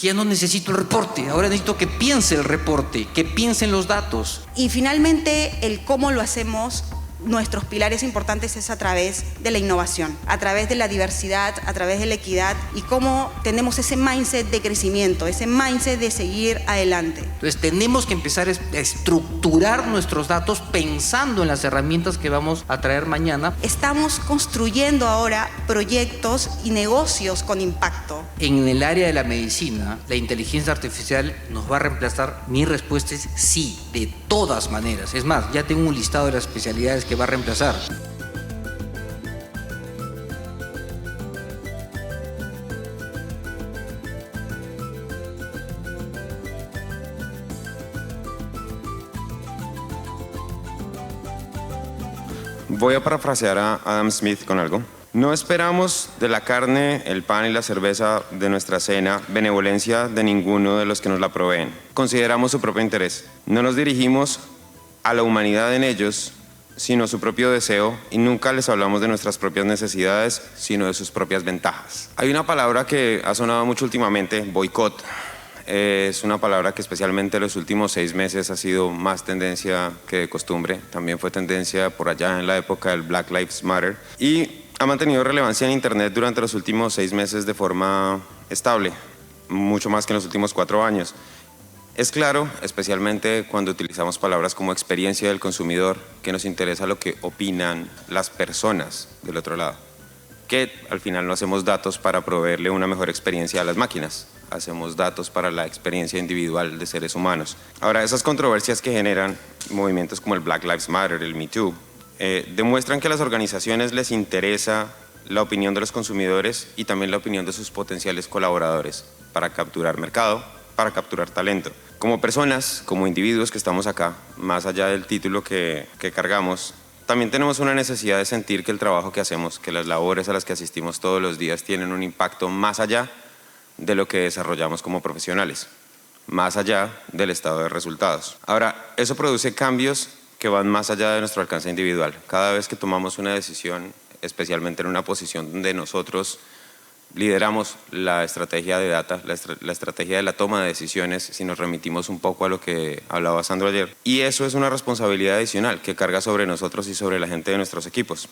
Ya no necesito el reporte, ahora necesito que piense el reporte, que piensen los datos. Y finalmente, el cómo lo hacemos, nuestros pilares importantes es a través de la innovación, a través de la diversidad, a través de la equidad y cómo tenemos ese mindset de crecimiento, ese mindset de seguir adelante. Entonces tenemos que empezar a estructurar nuestros datos pensando en las herramientas que vamos a traer mañana. Estamos construyendo ahora proyectos y negocios con impacto. En el área de la medicina, la inteligencia artificial nos va a reemplazar. Mi respuesta es sí, de todas maneras. Es más, ya tengo un listado de las especialidades que va a reemplazar. Voy a parafrasear a Adam Smith con algo. No esperamos de la carne, el pan y la cerveza de nuestra cena benevolencia de ninguno de los que nos la proveen. Consideramos su propio interés. No nos dirigimos a la humanidad en ellos, sino su propio deseo, y nunca les hablamos de nuestras propias necesidades, sino de sus propias ventajas. Hay una palabra que ha sonado mucho últimamente, boicot. Es una palabra que especialmente en los últimos 6 meses ha sido más tendencia que de costumbre. También fue tendencia por allá en la época del Black Lives Matter. Y ha mantenido relevancia en Internet durante los últimos 6 meses de forma estable, mucho más que en los últimos 4 años. Es claro, especialmente cuando utilizamos palabras como experiencia del consumidor, que nos interesa lo que opinan las personas del otro lado, que al final no hacemos datos para proveerle una mejor experiencia a las máquinas, hacemos datos para la experiencia individual de seres humanos. Ahora, esas controversias que generan movimientos como el Black Lives Matter, el Me Too, demuestran que a las organizaciones les interesa la opinión de los consumidores y también la opinión de sus potenciales colaboradores para capturar mercado, para capturar talento. Como personas, como individuos que estamos acá, más allá del título que cargamos, también tenemos una necesidad de sentir que el trabajo que hacemos, que las labores a las que asistimos todos los días tienen un impacto más allá de lo que desarrollamos como profesionales, más allá del estado de resultados. Ahora, eso produce cambios que van más allá de nuestro alcance individual. Cada vez que tomamos una decisión, especialmente en una posición donde nosotros lideramos la estrategia de data, la estrategia de la toma de decisiones, si nos remitimos un poco a lo que hablaba Sandro ayer. Y eso es una responsabilidad adicional que carga sobre nosotros y sobre la gente de nuestros equipos.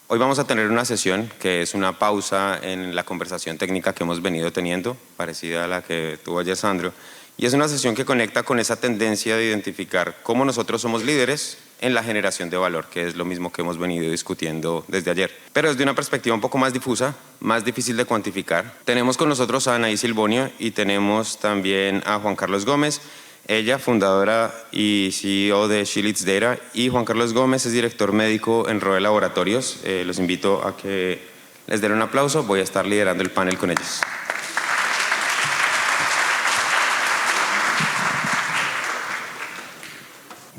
Hoy vamos a tener una sesión que es una pausa en la conversación técnica que hemos venido teniendo, parecida a la que tuvo ayer Sandro, y es una sesión que conecta con esa tendencia de identificar cómo nosotros somos líderes en la generación de valor, que es lo mismo que hemos venido discutiendo desde ayer. Pero desde una perspectiva un poco más difusa, más difícil de cuantificar. Tenemos con nosotros a Anaí Silbonio y tenemos también a Juan Carlos Gómez, ella fundadora y CEO de Shillits Data, y Juan Carlos Gómez es director médico en Roe Laboratorios. Los invito a que les den un aplauso, voy a estar liderando el panel con ellos.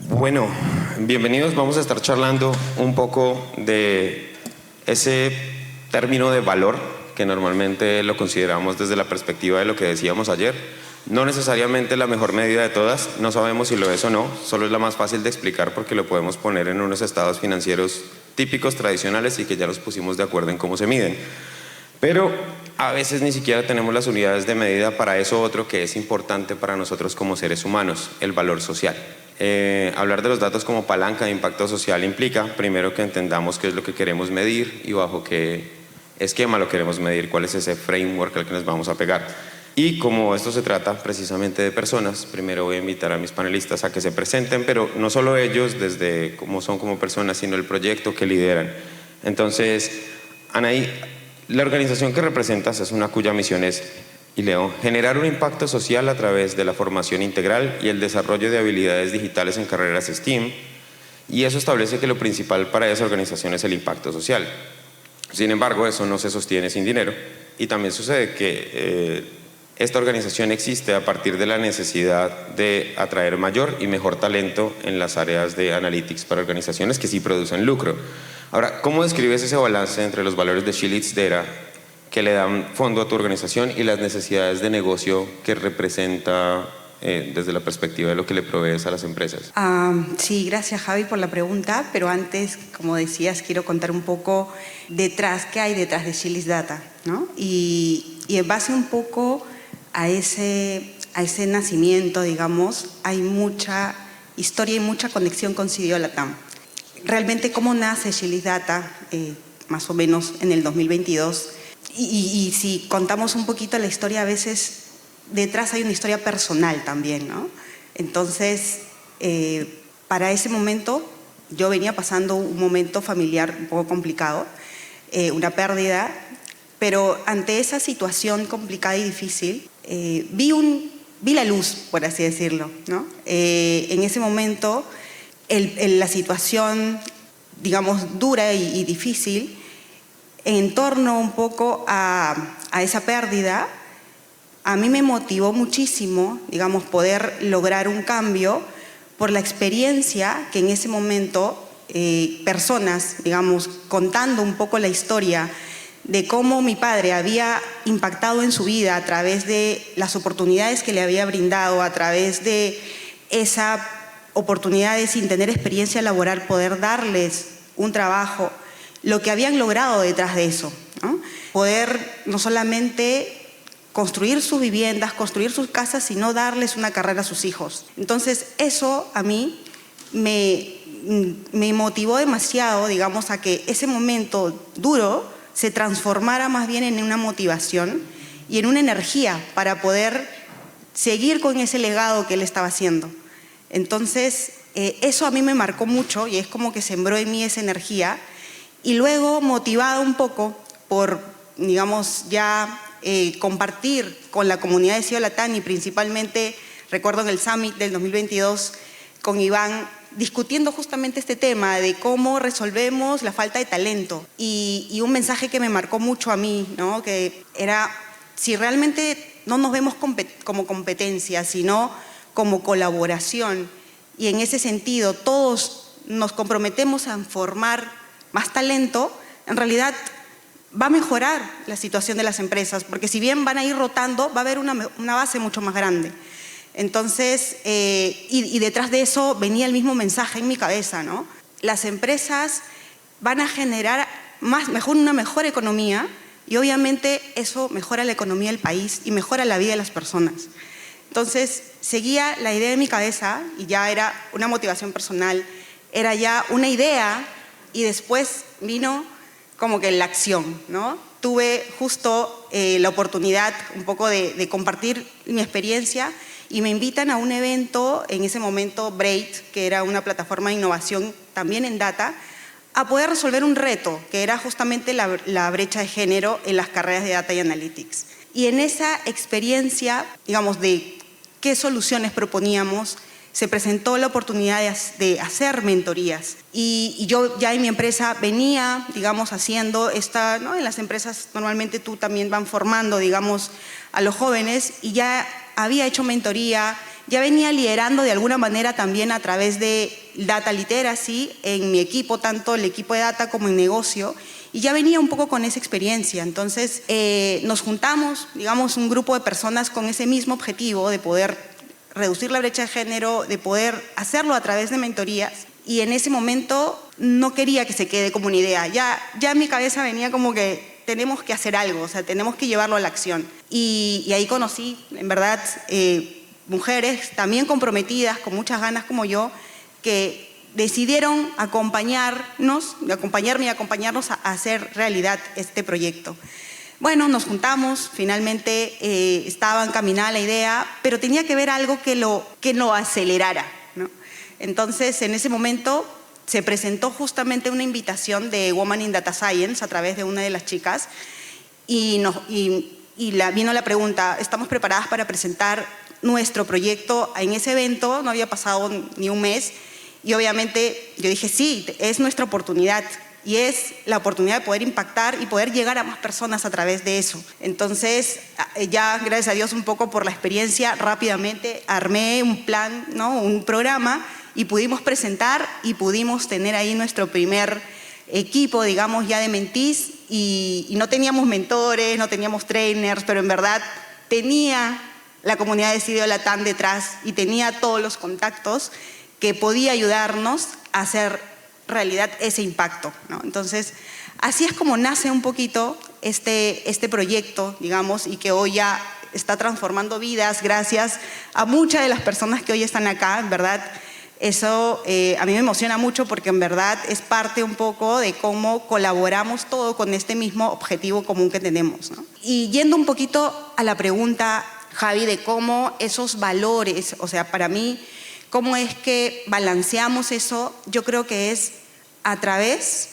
Bueno, bienvenidos. Vamos a estar charlando un poco de ese término de valor que normalmente lo consideramos desde la perspectiva de lo que decíamos ayer. No necesariamente la mejor medida de todas, no sabemos si lo es o no, solo es la más fácil de explicar porque lo podemos poner en unos estados financieros típicos, tradicionales y que ya los pusimos de acuerdo en cómo se miden. Pero a veces ni siquiera tenemos las unidades de medida para eso otro que es importante para nosotros como seres humanos, el valor social. Hablar de los datos como palanca de impacto social implica primero que entendamos qué es lo que queremos medir y bajo qué esquema lo queremos medir, cuál es ese framework al que nos vamos a pegar. Y como esto se trata precisamente de personas, primero voy a invitar a mis panelistas a que se presenten, pero no solo ellos desde cómo son como personas, sino el proyecto que lideran. Entonces, Anaí, la organización que representas es una cuya misión es, y leo, generar un impacto social a través de la formación integral y el desarrollo de habilidades digitales en carreras STEAM, y eso establece que lo principal para esa organización es el impacto social. Sin embargo, eso no se sostiene sin dinero, y también sucede que esta organización existe a partir de la necesidad de atraer mayor y mejor talento en las áreas de analytics para organizaciones que sí producen lucro. Ahora, ¿cómo describes ese balance entre los valores de Shillits Data que le dan fondo a tu organización y las necesidades de negocio que representa desde la perspectiva de lo que le provees a las empresas? Sí, gracias Javi por la pregunta, pero antes, como decías, quiero contar un poco qué hay detrás de Shillits Data, ¿no? Y en base un poco a ese nacimiento, digamos, hay mucha historia y mucha conexión con CDO Latam. Realmente, ¿cómo nace Shelis Data? Más o menos en el 2022. Y si contamos un poquito la historia, a veces detrás hay una historia personal también, ¿no? Entonces, para ese momento, yo venía pasando un momento familiar un poco complicado, una pérdida, pero ante esa situación complicada y difícil, vi la luz, por así decirlo, ¿no? En ese momento, la situación, digamos, dura y difícil, en torno un poco a esa pérdida, a mí me motivó muchísimo, digamos, poder lograr un cambio por la experiencia que en ese momento personas, digamos, contando un poco la historia de cómo mi padre había impactado en su vida a través de las oportunidades que le había brindado, a través de esa oportunidad de, sin tener experiencia laboral, poder darles un trabajo, lo que habían logrado detrás de eso, ¿no? Poder no solamente construir sus viviendas, construir sus casas, sino darles una carrera a sus hijos. Entonces, eso a mí me motivó demasiado, digamos, a que ese momento duro se transformara más bien en una motivación y en una energía para poder seguir con ese legado que él estaba haciendo. Entonces, eso a mí me marcó mucho y es como que sembró en mí esa energía. Y luego, motivado un poco por, digamos, ya compartir con la comunidad de CDO Latam y principalmente, recuerdo en el Summit del 2022, con Iván, discutiendo justamente este tema de cómo resolvemos la falta de talento. Y un mensaje que me marcó mucho a mí, ¿no? Que era, si realmente no nos vemos como competencia, sino como colaboración, y en ese sentido todos nos comprometemos a formar más talento, en realidad va a mejorar la situación de las empresas, porque si bien van a ir rotando, va a haber una base mucho más grande. Entonces, y detrás de eso venía el mismo mensaje en mi cabeza, ¿no? Las empresas van a generar una mejor economía y obviamente eso mejora la economía del país y mejora la vida de las personas. Entonces, seguía la idea en mi cabeza y ya era una motivación personal, era ya una idea y después vino como que la acción, ¿no? Tuve justo la oportunidad un poco de compartir mi experiencia y me invitan a un evento, en ese momento Braid, que era una plataforma de innovación también en data, a poder resolver un reto, que era justamente la brecha de género en las carreras de Data y Analytics. Y en esa experiencia, digamos, de qué soluciones proponíamos, se presentó la oportunidad de hacer mentorías. Y yo ya en mi empresa venía, digamos, haciendo esta, ¿no? En las empresas normalmente tú también van formando, digamos, a los jóvenes y ya había hecho mentoría, ya venía liderando de alguna manera también a través de Data Literacy en mi equipo, tanto el equipo de data como en negocio, y ya venía un poco con esa experiencia. Entonces nos juntamos, digamos, un grupo de personas con ese mismo objetivo de poder reducir la brecha de género, de poder hacerlo a través de mentorías. Y en ese momento no quería que se quede como una idea. Ya en mi cabeza venía como que tenemos que hacer algo, o sea, tenemos que llevarlo a la acción. Y ahí conocí, en verdad, mujeres también comprometidas, con muchas ganas como yo, que decidieron acompañarme y acompañarnos a hacer realidad este proyecto. Bueno, nos juntamos, finalmente estaba encaminada la idea, pero tenía que ver algo que lo acelerara, ¿no? Entonces, en ese momento se presentó justamente una invitación de Women in Data Science a través de una de las chicas y vino la pregunta, ¿estamos preparadas para presentar nuestro proyecto en ese evento? No había pasado ni un mes y obviamente yo dije, sí, es nuestra oportunidad. Y es la oportunidad de poder impactar y poder llegar a más personas a través de eso. Entonces, ya gracias a Dios un poco por la experiencia, rápidamente armé un plan, ¿no? Un programa y pudimos presentar y pudimos tener ahí nuestro primer equipo, digamos, ya de mentees y no teníamos mentores, no teníamos trainers, pero en verdad tenía la comunidad de CDO Latam detrás y tenía todos los contactos que podía ayudarnos a hacer realidad ese impacto, ¿no? Entonces, así es como nace un poquito este proyecto, digamos, y que hoy ya está transformando vidas gracias a muchas de las personas que hoy están acá, en verdad. Eso a mí me emociona mucho porque en verdad es parte un poco de cómo colaboramos todo con este mismo objetivo común que tenemos, ¿no? Y yendo un poquito a la pregunta, Javi, de cómo esos valores, o sea, para mí, cómo es que balanceamos eso, yo creo que es a través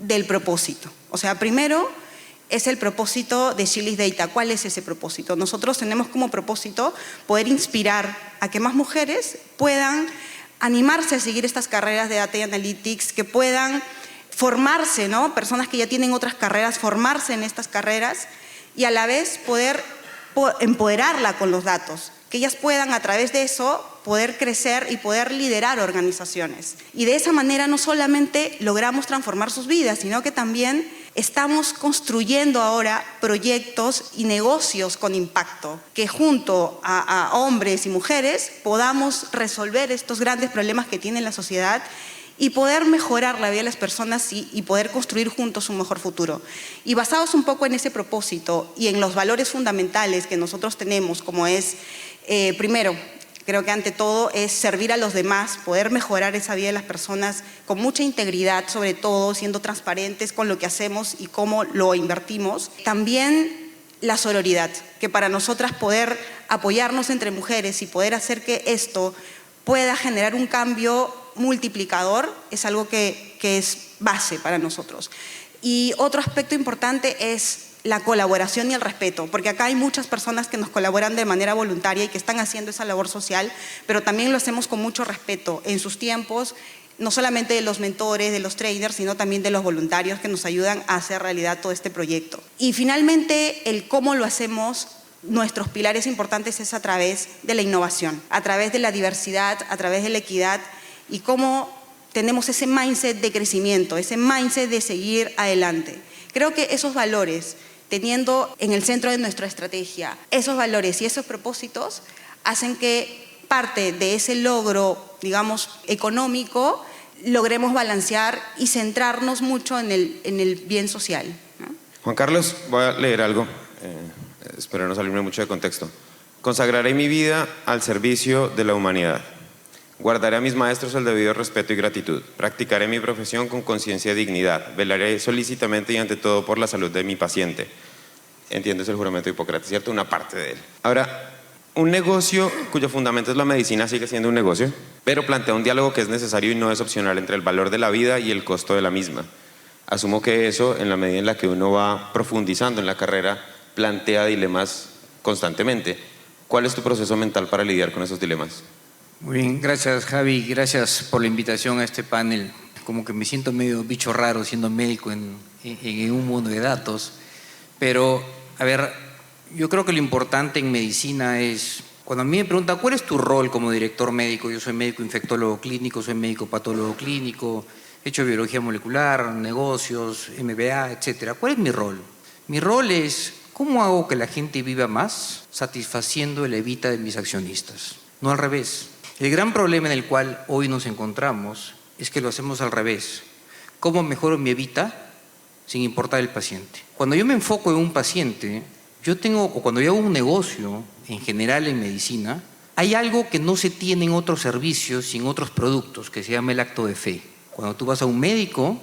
del propósito. O sea, primero es el propósito de Chilis Data. ¿Cuál es ese propósito? Nosotros tenemos como propósito poder inspirar a que más mujeres puedan animarse a seguir estas carreras de Data y Analytics, que puedan formarse, ¿no? Personas que ya tienen otras carreras, formarse en estas carreras y a la vez poder empoderarla con los datos, que ellas puedan a través de eso poder crecer y poder liderar organizaciones. Y de esa manera no solamente logramos transformar sus vidas, sino que también estamos construyendo ahora proyectos y negocios con impacto, que junto a hombres y mujeres podamos resolver estos grandes problemas que tiene la sociedad y poder mejorar la vida de las personas y poder construir juntos un mejor futuro. Y basados un poco en ese propósito y en los valores fundamentales que nosotros tenemos, como es, primero, creo que ante todo es servir a los demás, poder mejorar esa vida de las personas con mucha integridad, sobre todo siendo transparentes con lo que hacemos y cómo lo invertimos. También la sororidad, que para nosotras poder apoyarnos entre mujeres y poder hacer que esto pueda generar un cambio multiplicador es algo que es base para nosotros. Y otro aspecto importante es la colaboración y el respeto, porque acá hay muchas personas que nos colaboran de manera voluntaria y que están haciendo esa labor social, pero también lo hacemos con mucho respeto en sus tiempos, no solamente de los mentores, de los trainers, sino también de los voluntarios que nos ayudan a hacer realidad todo este proyecto. Y finalmente, el cómo lo hacemos, nuestros pilares importantes es a través de la innovación, a través de la diversidad, a través de la equidad y cómo tenemos ese mindset de crecimiento, ese mindset de seguir adelante. Creo que esos valores, teniendo en el centro de nuestra estrategia esos valores y esos propósitos, hacen que parte de ese logro, digamos, económico, logremos balancear y centrarnos mucho en el bien social, ¿no? Juan Carlos, voy a leer algo, espero no salirme mucho de contexto. Consagraré mi vida al servicio de la humanidad. Guardaré a mis maestros el debido respeto y gratitud. Practicaré mi profesión con conciencia y dignidad. Velaré solícitamente y ante todo por la salud de mi paciente. Entiendes el juramento de Hipócrates, ¿cierto? Una parte de él. Ahora, un negocio cuyo fundamento es la medicina sigue siendo un negocio, pero plantea un diálogo que es necesario y no es opcional entre el valor de la vida y el costo de la misma. Asumo que eso, en la medida en la que uno va profundizando en la carrera, plantea dilemas constantemente. ¿Cuál es tu proceso mental para lidiar con esos dilemas? Muy bien, gracias Javi, gracias por la invitación a este panel. Como que me siento medio bicho raro siendo médico en un mundo de datos, pero a ver, yo creo que lo importante en medicina es, cuando a mí me preguntan ¿cuál es tu rol como director médico? Yo soy médico infectólogo clínico, soy médico patólogo clínico, he hecho biología molecular, negocios, MBA, etcétera. ¿Cuál es mi rol? Mi rol es ¿cómo hago que la gente viva más satisfaciendo el evita de mis accionistas? No al revés. El gran problema en el cual hoy nos encontramos es que lo hacemos al revés. ¿Cómo mejoro mi evita sin importar el paciente? Cuando yo me enfoco en un paciente, o cuando yo hago un negocio, en general en medicina, hay algo que no se tiene en otros servicios y en otros productos, que se llama el acto de fe. Cuando tú vas a un médico,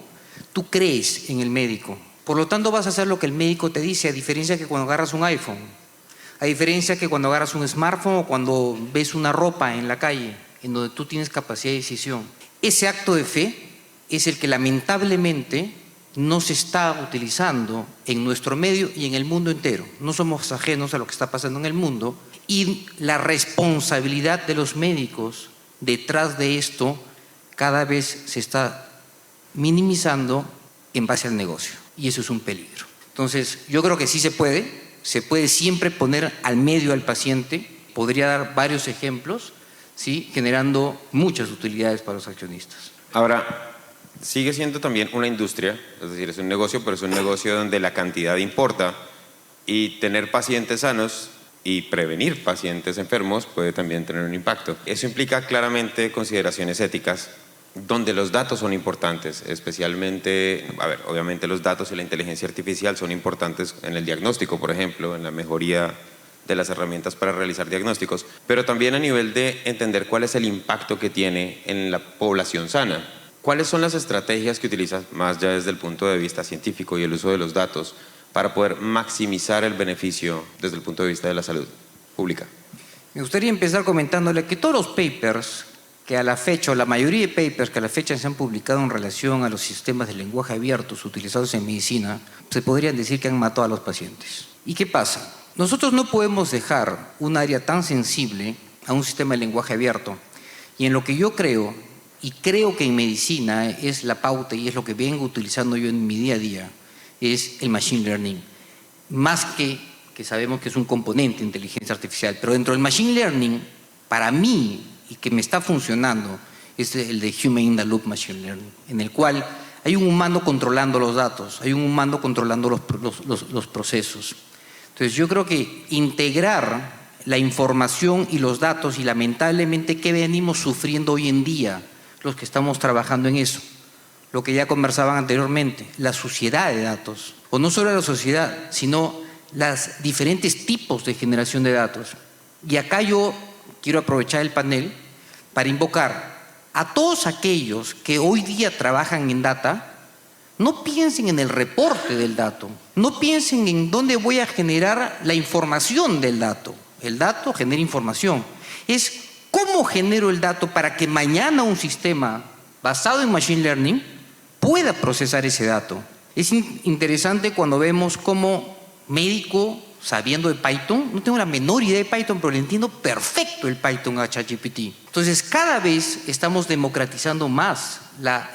tú crees en el médico. Por lo tanto, vas a hacer lo que el médico te dice, a diferencia que cuando agarras un iPhone. A diferencia que cuando agarras un smartphone o cuando ves una ropa en la calle, en donde tú tienes capacidad de decisión. Ese acto de fe es el que lamentablemente no se está utilizando en nuestro medio y en el mundo entero. No somos ajenos a lo que está pasando en el mundo y la responsabilidad de los médicos detrás de esto cada vez se está minimizando en base al negocio y eso es un peligro. Entonces, yo creo que sí se puede siempre poner al medio al paciente, podría dar varios ejemplos, ¿sí? Generando muchas utilidades para los accionistas. Ahora, sigue siendo también una industria, es decir, es un negocio, pero es un negocio donde la cantidad importa y tener pacientes sanos y prevenir pacientes enfermos puede también tener un impacto. Eso implica claramente consideraciones éticas, donde los datos son importantes, especialmente, obviamente los datos y la inteligencia artificial son importantes en el diagnóstico, por ejemplo, en la mejoría de las herramientas para realizar diagnósticos, pero también a nivel de entender cuál es el impacto que tiene en la población sana. ¿Cuáles son las estrategias que utilizas, más ya desde el punto de vista científico y el uso de los datos, para poder maximizar el beneficio desde el punto de vista de la salud pública? Me gustaría empezar comentándole que todos los papers que a la fecha, o la mayoría de papers que a la fecha se han publicado en relación a los sistemas de lenguaje abiertos utilizados en medicina, se podrían decir que han matado a los pacientes. ¿Y qué pasa? Nosotros no podemos dejar un área tan sensible a un sistema de lenguaje abierto. Y en lo que yo creo, y creo que en medicina es la pauta y es lo que vengo utilizando yo en mi día a día, es el machine learning. Más que sabemos que es un componente de inteligencia artificial, pero dentro del machine learning, para mí, y que me está funcionando, es el de Human in the Loop Machine Learning, en el cual hay un humano controlando los datos, hay un humano controlando los procesos. Entonces yo creo que integrar la información y los datos, y lamentablemente que venimos sufriendo hoy en día los que estamos trabajando en eso, lo que ya conversaban anteriormente, la suciedad de datos, o no solo la sociedad, sino los diferentes tipos de generación de datos. Y acá yo quiero aprovechar el panel para invocar a todos aquellos que hoy día trabajan en data. No piensen en el reporte del dato, no piensen en dónde voy a generar la información del dato. El dato genera información. Es cómo genero el dato para que mañana un sistema basado en machine learning pueda procesar ese dato. Es interesante cuando vemos cómo médico, sabiendo de Python, no tengo la menor idea de Python, pero le entiendo perfecto el Python a ChatGPT. Entonces, cada vez estamos democratizando más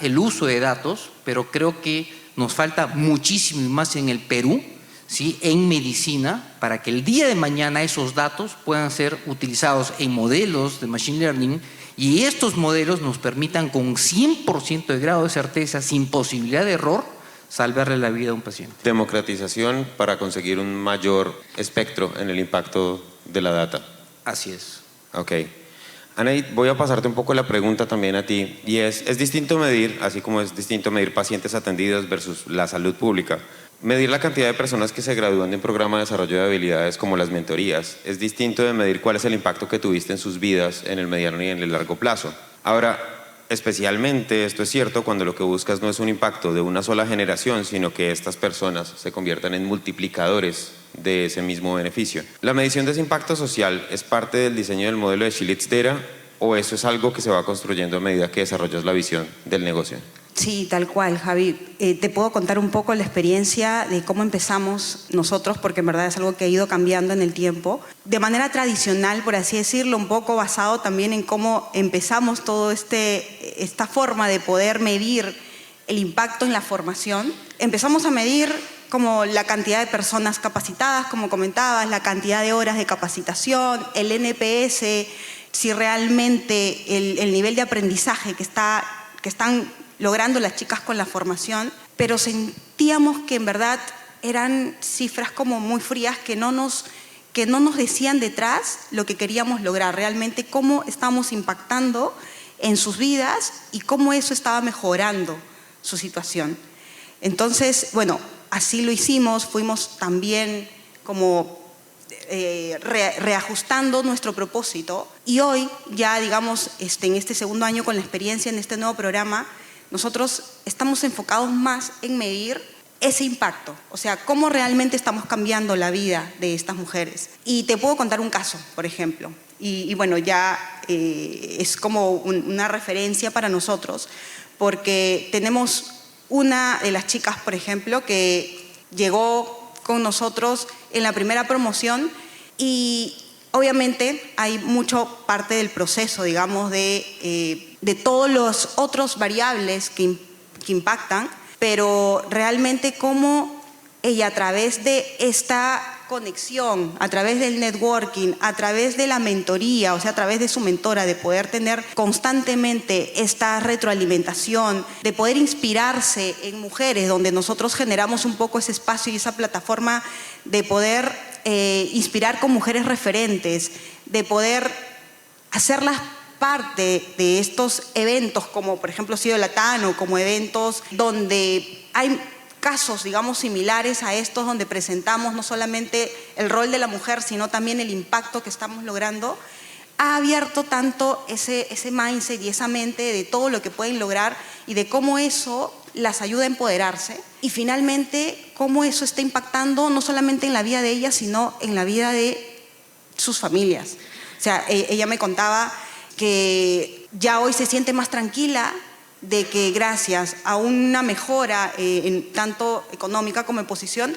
el uso de datos, pero creo que nos falta muchísimo más en el Perú, ¿sí?, en medicina, para que el día de mañana esos datos puedan ser utilizados en modelos de machine learning y estos modelos nos permitan con 100% de grado de certeza, sin posibilidad de error, salvarle la vida a un paciente. Democratización para conseguir un mayor espectro en el impacto de la data. Así es. Ok. Anaí, voy a pasarte un poco la pregunta también a ti, y es distinto medir, así como es distinto medir pacientes atendidos versus la salud pública, medir la cantidad de personas que se gradúan de un programa de desarrollo de habilidades como las mentorías. Es distinto de medir cuál es el impacto que tuviste en sus vidas en el mediano y en el largo plazo. Ahora, especialmente esto es cierto cuando lo que buscas no es un impacto de una sola generación, sino que estas personas se conviertan en multiplicadores de ese mismo beneficio. ¿La medición de ese impacto social es parte del diseño del modelo de Schlittstera o eso es algo que se va construyendo a medida que desarrollas la visión del negocio? Sí, tal cual, Javi. Te puedo contar un poco la experiencia de cómo empezamos nosotros, porque en verdad es algo que ha ido cambiando en el tiempo. De manera tradicional, por así decirlo, un poco basado también en cómo empezamos todo esta forma de poder medir el impacto en la formación. Empezamos a medir como la cantidad de personas capacitadas, como comentabas, la cantidad de horas de capacitación, el NPS, si realmente el nivel de aprendizaje que están logrando las chicas con la formación, pero sentíamos que en verdad eran cifras como muy frías que no nos decían detrás lo que queríamos lograr, realmente cómo estábamos impactando en sus vidas y cómo eso estaba mejorando su situación. Entonces, bueno, así lo hicimos, fuimos también como reajustando nuestro propósito y hoy ya, digamos, en este segundo año con la experiencia en este nuevo programa, nosotros estamos enfocados más en medir ese impacto, o sea, cómo realmente estamos cambiando la vida de estas mujeres. Y te puedo contar un caso, por ejemplo, y bueno, ya es como una referencia para nosotros, porque tenemos una de las chicas, por ejemplo, que llegó con nosotros en la primera promoción y obviamente hay mucho parte del proceso, digamos, de todos los otros variables que impactan, pero realmente cómo ella a través de esta conexión, a través del networking, a través de la mentoría, o sea, a través de su mentora, de poder tener constantemente esta retroalimentación, de poder inspirarse en mujeres, donde nosotros generamos un poco ese espacio y esa plataforma de poder inspirar con mujeres referentes, de poder hacerlas parte de estos eventos como por ejemplo Sido Latano, como eventos donde hay casos, digamos, similares a estos, donde presentamos no solamente el rol de la mujer, sino también el impacto que estamos logrando, ha abierto tanto ese mindset y esa mente de todo lo que pueden lograr y de cómo eso las ayuda a empoderarse, y finalmente cómo eso está impactando no solamente en la vida de ellas, sino en la vida de sus familias. O sea, ella me contaba que ya hoy se siente más tranquila de que gracias a una mejora en tanto económica como en posición,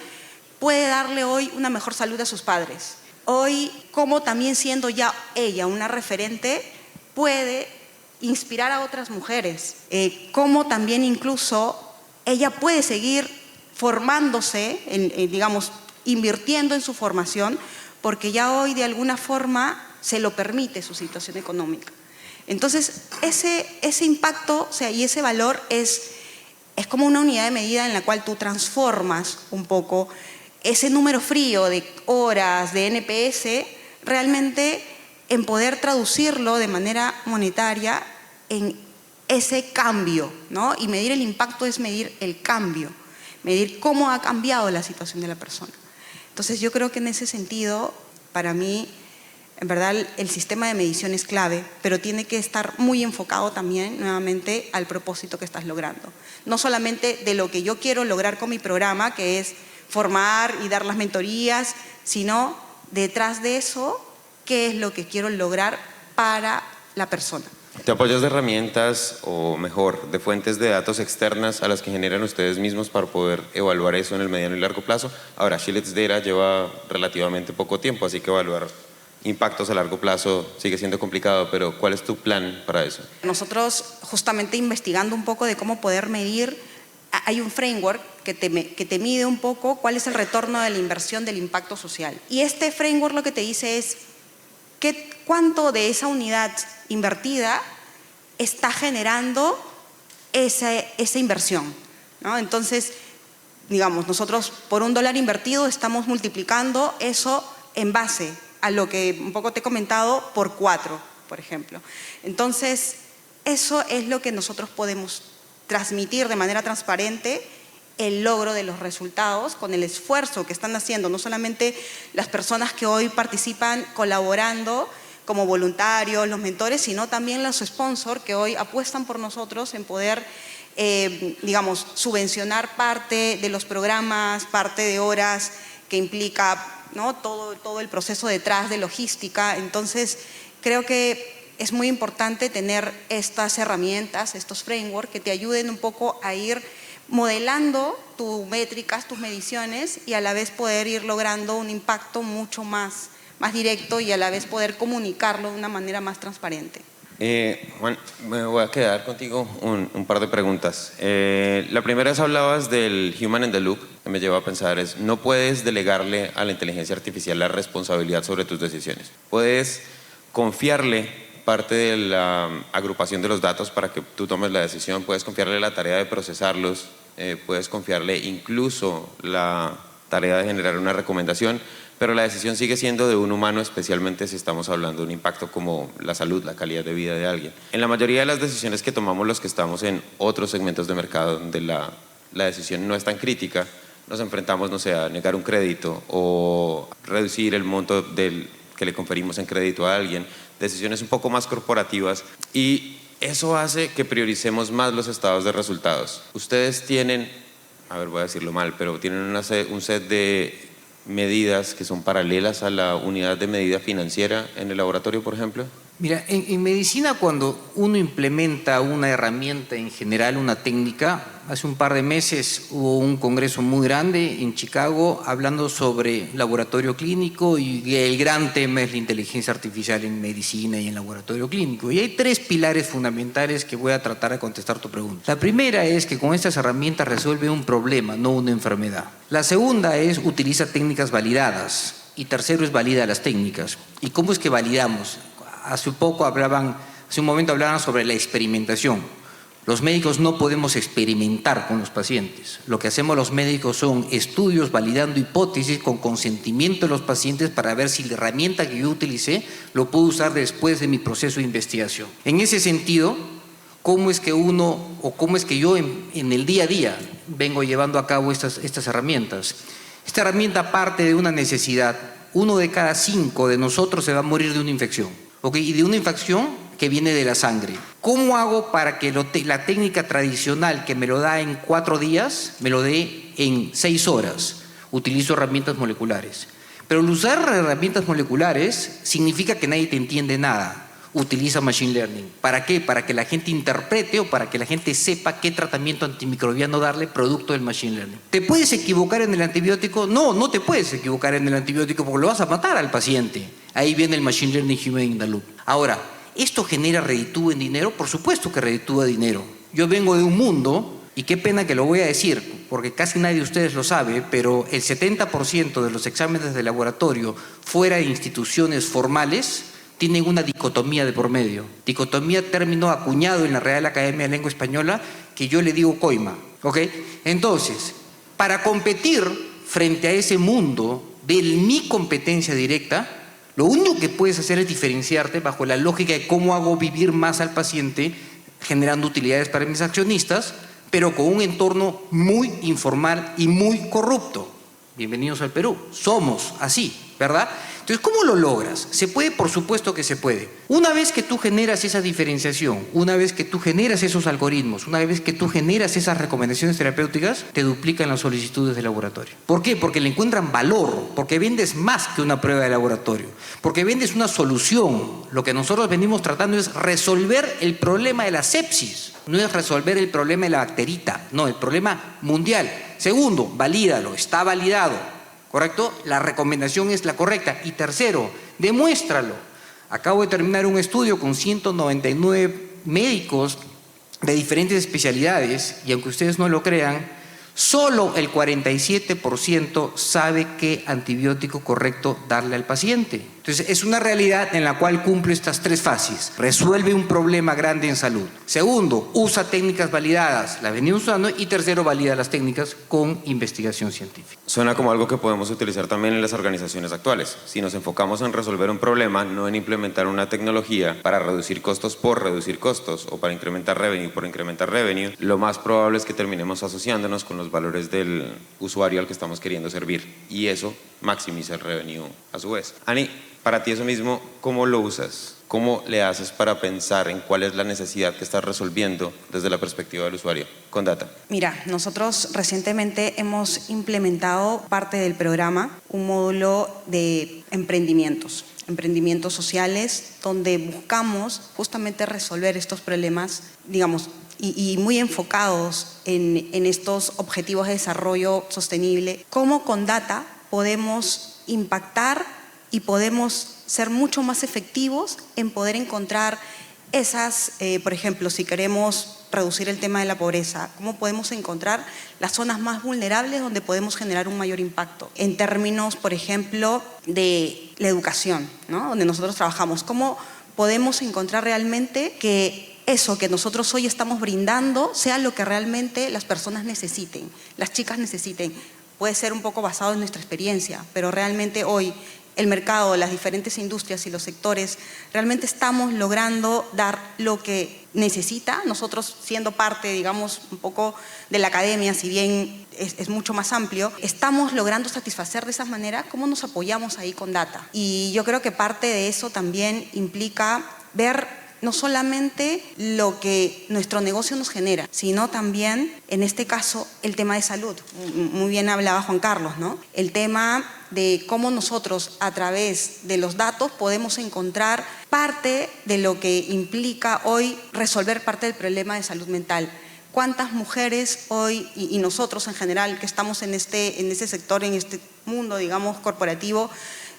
puede darle hoy una mejor salud a sus padres. Hoy, como también siendo ya ella una referente, puede inspirar a otras mujeres. Como también incluso ella puede seguir formándose, digamos, invirtiendo en su formación, porque ya hoy de alguna forma se lo permite su situación económica. Entonces, ese impacto, o sea, y ese valor es como una unidad de medida en la cual tú transformas un poco ese número frío de horas de NPS realmente en poder traducirlo de manera monetaria en ese cambio, ¿no? Y medir el impacto es medir el cambio, medir cómo ha cambiado la situación de la persona. Entonces, yo creo que en ese sentido, para mí, en verdad, el sistema de medición es clave, pero tiene que estar muy enfocado también, nuevamente, al propósito que estás logrando. No solamente de lo que yo quiero lograr con mi programa, que es formar y dar las mentorías, sino detrás de eso, qué es lo que quiero lograr para la persona. ¿Te apoyas de herramientas o mejor, de fuentes de datos externas a las que generan ustedes mismos para poder evaluar eso en el mediano y largo plazo? Ahora, Shillets Data lleva relativamente poco tiempo, así que evaluar impactos a largo plazo sigue siendo complicado, pero ¿cuál es tu plan para eso? Nosotros, justamente investigando un poco de cómo poder medir, hay un framework que te mide un poco cuál es el retorno de la inversión del impacto social. Y este framework lo que te dice es cuánto de esa unidad invertida está generando esa inversión, ¿no? Entonces, digamos, nosotros por $1 invertido estamos multiplicando eso en base a lo que un poco te he comentado por 4, por ejemplo. Entonces, eso es lo que nosotros podemos transmitir de manera transparente, el logro de los resultados con el esfuerzo que están haciendo, no solamente las personas que hoy participan colaborando como voluntarios, los mentores, sino también los sponsors que hoy apuestan por nosotros en poder, digamos, subvencionar parte de los programas, parte de horas que implica, ¿no?, todo el proceso detrás de logística. Entonces, creo que es muy importante tener estas herramientas, estos frameworks que te ayuden un poco a ir modelando tus métricas, tus mediciones, y a la vez poder ir logrando un impacto mucho más directo y a la vez poder comunicarlo de una manera más transparente. Juan, me voy a quedar contigo un par de preguntas. La primera es, hablabas del Human in the Loop, que me lleva a pensar es, no puedes delegarle a la inteligencia artificial la responsabilidad sobre tus decisiones. Puedes confiarle parte de la agrupación de los datos para que tú tomes la decisión, puedes confiarle la tarea de procesarlos, puedes confiarle incluso la tarea de generar una recomendación, pero la decisión sigue siendo de un humano, especialmente si estamos hablando de un impacto como la salud, la calidad de vida de alguien. En la mayoría de las decisiones que tomamos los que estamos en otros segmentos de mercado donde la decisión no es tan crítica, nos enfrentamos, no sé, a negar un crédito o reducir el monto que le conferimos en crédito a alguien, decisiones un poco más corporativas, y eso hace que prioricemos más los estados de resultados. Ustedes tienen, voy a decirlo mal, pero tienen un set de medidas que son paralelas a la unidad de medida financiera en el laboratorio, por ejemplo. Mira, en medicina, cuando uno implementa una herramienta en general, una técnica, hace un par de meses hubo un congreso muy grande en Chicago hablando sobre laboratorio clínico, y el gran tema es la inteligencia artificial en medicina y en laboratorio clínico. Y hay 3 pilares fundamentales que voy a tratar de contestar tu pregunta. La primera es que con estas herramientas resuelve un problema, no una enfermedad. La segunda es utiliza técnicas validadas. Y tercero es valida las técnicas. ¿Y cómo es que validamos? Hace un momento hablaban sobre la experimentación. Los médicos no podemos experimentar con los pacientes. Lo que hacemos los médicos son estudios validando hipótesis con consentimiento de los pacientes para ver si la herramienta que yo utilicé lo puedo usar después de mi proceso de investigación. En ese sentido, cómo es que uno, o cómo es que yo en el día a día vengo llevando a cabo estas herramientas. Esta herramienta parte de una necesidad. 1 de cada 5 de nosotros se va a morir de una infección, ¿ok? Y de una infección que viene de la sangre. ¿Cómo hago para que la técnica tradicional que me lo da en 4 días, me lo dé en 6 horas? Utilizo herramientas moleculares. Pero el usar herramientas moleculares significa que nadie te entiende nada. Utiliza Machine Learning. ¿Para qué? Para que la gente interprete o para que la gente sepa qué tratamiento antimicrobiano darle producto del Machine Learning. ¿Te puedes equivocar en el antibiótico? No, no te puedes equivocar en el antibiótico porque lo vas a matar al paciente. Ahí viene el Machine Learning Human in the Loop. Ahora, ¿esto genera reditúa en dinero? Por supuesto que reditúa dinero. Yo vengo de un mundo, y qué pena que lo voy a decir, porque casi nadie de ustedes lo sabe, pero el 70% de los exámenes de laboratorio fuera de instituciones formales tienen una dicotomía de por medio. Dicotomía, término acuñado en la Real Academia de Lengua Española, que yo le digo coima, ¿ok? Entonces, para competir frente a ese mundo de mi competencia directa, lo único que puedes hacer es diferenciarte bajo la lógica de cómo hago vivir más al paciente, generando utilidades para mis accionistas, pero con un entorno muy informal y muy corrupto. Bienvenidos al Perú. Somos así, ¿verdad? Entonces, ¿cómo lo logras? ¿Se puede? Por supuesto que se puede. Una vez que tú generas esa diferenciación, una vez que tú generas esos algoritmos, una vez que tú generas esas recomendaciones terapéuticas, te duplican las solicitudes de laboratorio. ¿Por qué? Porque le encuentran valor, porque vendes más que una prueba de laboratorio, porque vendes una solución. Lo que nosotros venimos tratando es resolver el problema de la sepsis, no es resolver el problema de la bacterita, no, el problema mundial. Segundo, valídalo, está validado. ¿Correcto? La recomendación es la correcta. Y tercero, demuéstralo. Acabo de terminar un estudio con 199 médicos de diferentes especialidades y aunque ustedes no lo crean, solo el 47% sabe qué antibiótico correcto darle al paciente. Entonces, es una realidad en la cual cumple estas 3 fases. Resuelve un problema grande en salud. Segundo, usa técnicas validadas, las venimos usando. Y tercero, valida las técnicas con investigación científica. Suena como algo que podemos utilizar también en las organizaciones actuales. Si nos enfocamos en resolver un problema, no en implementar una tecnología para reducir costos por reducir costos o para incrementar revenue por incrementar revenue, lo más probable es que terminemos asociándonos con los valores del usuario al que estamos queriendo servir. Y eso maximiza el revenue a su vez. Ani, para ti eso mismo, ¿cómo lo usas? ¿Cómo le haces para pensar en cuál es la necesidad que estás resolviendo desde la perspectiva del usuario con data? Mira, nosotros recientemente hemos implementado parte del programa, un módulo de emprendimientos sociales, donde buscamos justamente resolver estos problemas, digamos, y muy enfocados en estos objetivos de desarrollo sostenible. Cómo con data podemos impactar y podemos ser mucho más efectivos en poder encontrar esas, por ejemplo, si queremos reducir el tema de la pobreza, cómo podemos encontrar las zonas más vulnerables donde podemos generar un mayor impacto. En términos, por ejemplo, de la educación, ¿no? Donde nosotros trabajamos, cómo podemos encontrar realmente que eso que nosotros hoy estamos brindando sea lo que realmente las personas necesiten, las chicas necesiten. Puede ser un poco basado en nuestra experiencia, pero realmente hoy el mercado, las diferentes industrias y los sectores, realmente estamos logrando dar lo que necesita. Nosotros, siendo parte, digamos, un poco de la academia, si bien es mucho más amplio, estamos logrando satisfacer de esa manera cómo nos apoyamos ahí con data. Y yo creo que parte de eso también implica ver no solamente lo que nuestro negocio nos genera, sino también, en este caso, el tema de salud. Muy bien hablaba Juan Carlos, ¿no? El tema de cómo nosotros, a través de los datos, podemos encontrar parte de lo que implica hoy resolver parte del problema de salud mental. ¿Cuántas mujeres hoy, y nosotros en general, que estamos en este sector, en este mundo, digamos, corporativo,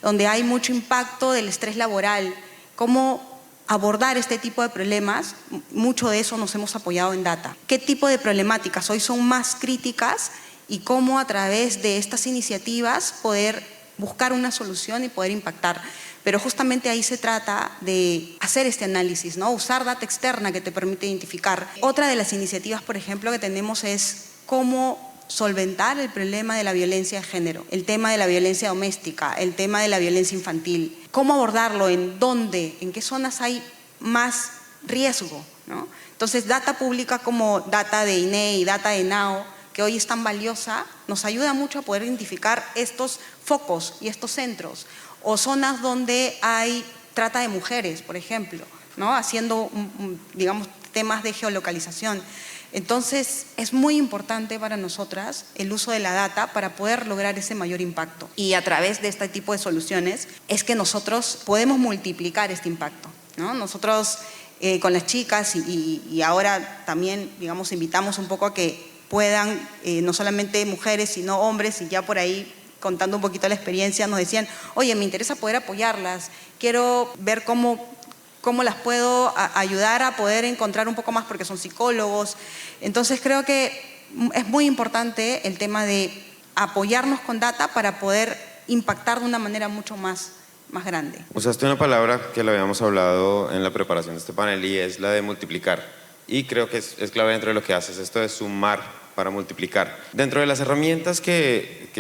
donde hay mucho impacto del estrés laboral, cómo abordar este tipo de problemas? Mucho de eso nos hemos apoyado en data. ¿Qué tipo de problemáticas hoy son más críticas y cómo a través de estas iniciativas poder buscar una solución y poder impactar? Pero justamente ahí se trata de hacer este análisis, ¿no? Usar data externa que te permite identificar. Otra de las iniciativas, por ejemplo, que tenemos es cómo solventar el problema de la violencia de género, el tema de la violencia doméstica, el tema de la violencia infantil. ¿Cómo abordarlo? ¿En dónde? ¿En qué zonas hay más riesgo, ¿no? Entonces, data pública como data de INEI, data de NAO, que hoy es tan valiosa, nos ayuda mucho a poder identificar estos focos y estos centros, o zonas donde hay trata de mujeres, por ejemplo, ¿no? Haciendo, digamos, temas de geolocalización. Entonces, es muy importante para nosotras el uso de la data para poder lograr ese mayor impacto. Y a través de este tipo de soluciones es que nosotros podemos multiplicar este impacto, ¿no? Nosotros con las chicas y ahora también, digamos, invitamos un poco a que puedan, no solamente mujeres, sino hombres, y ya por ahí contando un poquito la experiencia, nos decían, oye, me interesa poder apoyarlas, quiero ver cómo las puedo ayudar a poder encontrar un poco más, porque son psicólogos. Entonces creo que es muy importante el tema de apoyarnos con data para poder impactar de una manera mucho más grande. Usaste una palabra que lo habíamos hablado en la preparación de este panel y es la de multiplicar. Y creo que es clave dentro de lo que haces, esto de sumar para multiplicar. Dentro de las herramientas que